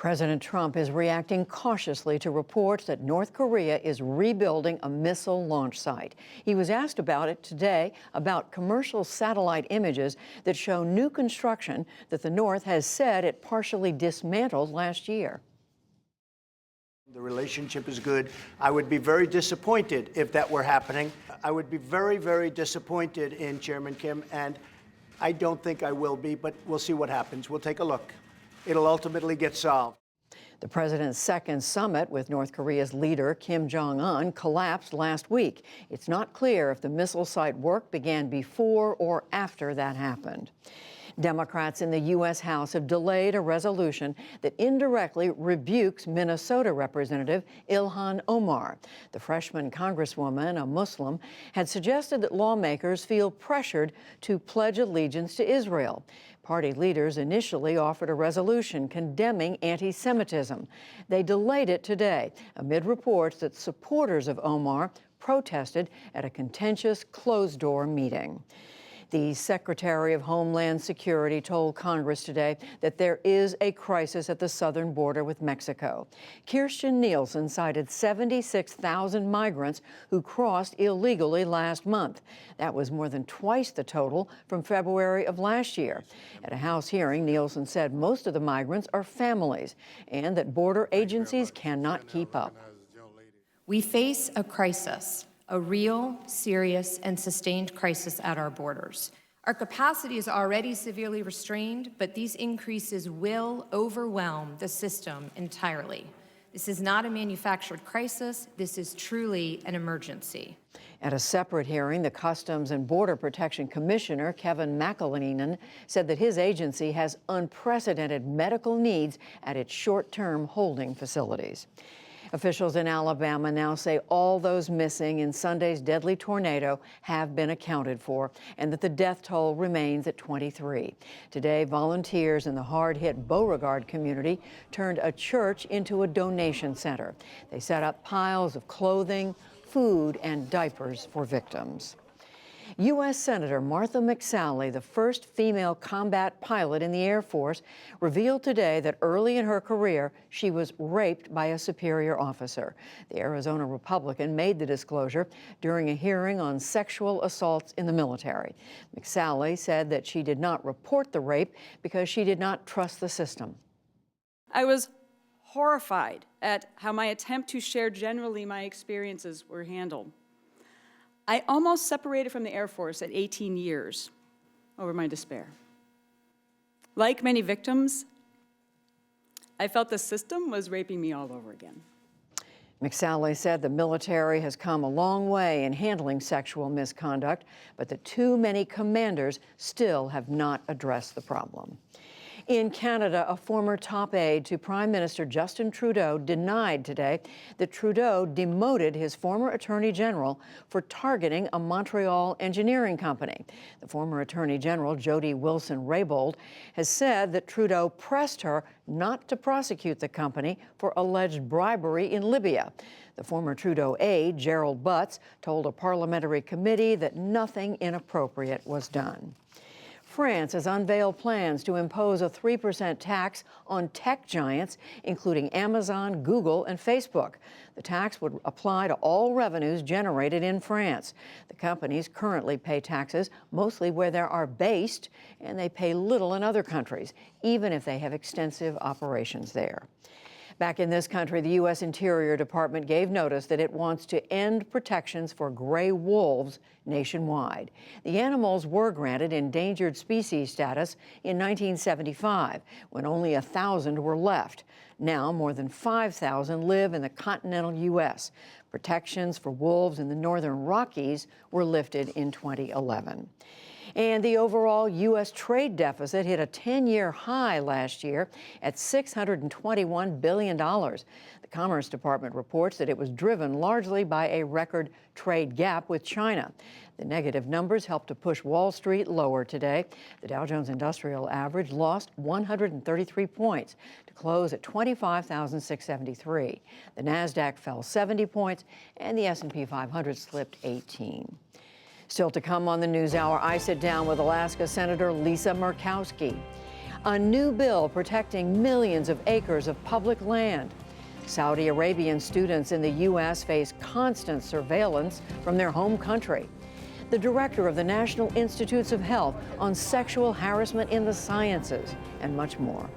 President Trump is reacting cautiously to reports that North Korea is rebuilding a missile launch site. He was asked about it today, about commercial satellite images that show new construction that the North has said it partially dismantled last year. The relationship is good. I would be very disappointed if that were happening. I would be very, very disappointed in Chairman Kim, and I don't think I will be, but we'll see what happens. We'll take a look. It'll ultimately get solved. The president's second summit with North Korea's leader, Kim Jong-un, collapsed last week. It's not clear if the missile site work began before or after that happened. Democrats in the U.S. House have delayed a resolution that indirectly rebukes Minnesota Representative Ilhan Omar. The freshman congresswoman, a Muslim, had suggested that lawmakers feel pressured to pledge allegiance to Israel. Party leaders initially offered a resolution condemning anti-Semitism. They delayed it today amid reports that supporters of Omar protested at a contentious closed-door meeting. The Secretary of Homeland Security told Congress today that there is a crisis at the southern border with Mexico. Kirstjen Nielsen cited 76,000 migrants who crossed illegally last month. That was more than twice the total from February of last year. At a House hearing, Nielsen said most of the migrants are families and that border agencies cannot keep up. We face a crisis. A real, serious, and sustained crisis at our borders. Our capacity is already severely restrained, but these increases will overwhelm the system entirely. This is not a manufactured crisis. This is truly an emergency. At a separate hearing, the Customs and Border Protection Commissioner, Kevin McAleenan, said that his agency has unprecedented medical needs at its short-term holding facilities. Officials in Alabama now say all those missing in Sunday's deadly tornado have been accounted for and that the death toll remains at 23. Today, volunteers in the hard-hit Beauregard community turned a church into a donation center. They set up piles of clothing, food, and diapers for victims. U.S. Senator Martha McSally, the first female combat pilot in the Air Force, revealed today that early in her career, she was raped by a superior officer. The Arizona Republican made the disclosure during a hearing on sexual assaults in the military. McSally said that she did not report the rape because she did not trust the system. I was horrified at how my attempt to share generally my experiences were handled. I almost separated from the Air Force at 18 years over my despair. Like many victims, I felt the system was raping me all over again. McSally said the military has come a long way in handling sexual misconduct, but that too many commanders still have not addressed the problem. In Canada, a former top aide to Prime Minister Justin Trudeau denied today that Trudeau demoted his former Attorney General for targeting a Montreal engineering company. The former Attorney General, Jody Wilson-Raybould, has said that Trudeau pressed her not to prosecute the company for alleged bribery in Libya. The former Trudeau aide, Gerald Butts, told a parliamentary committee that nothing inappropriate was done. France has unveiled plans to impose a 3% tax on tech giants, including Amazon, Google, and Facebook. The tax would apply to all revenues generated in France. The companies currently pay taxes mostly where they are based, and they pay little in other countries, even if they have extensive operations there. Back in this country, the U.S. Interior Department gave notice that it wants to end protections for gray wolves nationwide. The animals were granted endangered species status in 1975, when only 1,000 were left. Now, more than 5,000 live in the continental U.S. Protections for wolves in the northern Rockies were lifted in 2011. And the overall U.S. trade deficit hit a 10-year high last year at $621 billion. The Commerce Department reports that it was driven largely by a record trade gap with China. The negative numbers helped to push Wall Street lower today. The Dow Jones Industrial Average lost 133 points to close at 25,673. The Nasdaq fell 70 points, and the S&P 500 slipped 18. Still to come on the NewsHour, I sit down with Alaska Senator Lisa Murkowski. a new bill protecting millions of acres of public land. Saudi Arabian students in the U.S. face constant surveillance from their home country. The director of the National Institutes of Health on sexual harassment in the sciences, and much more.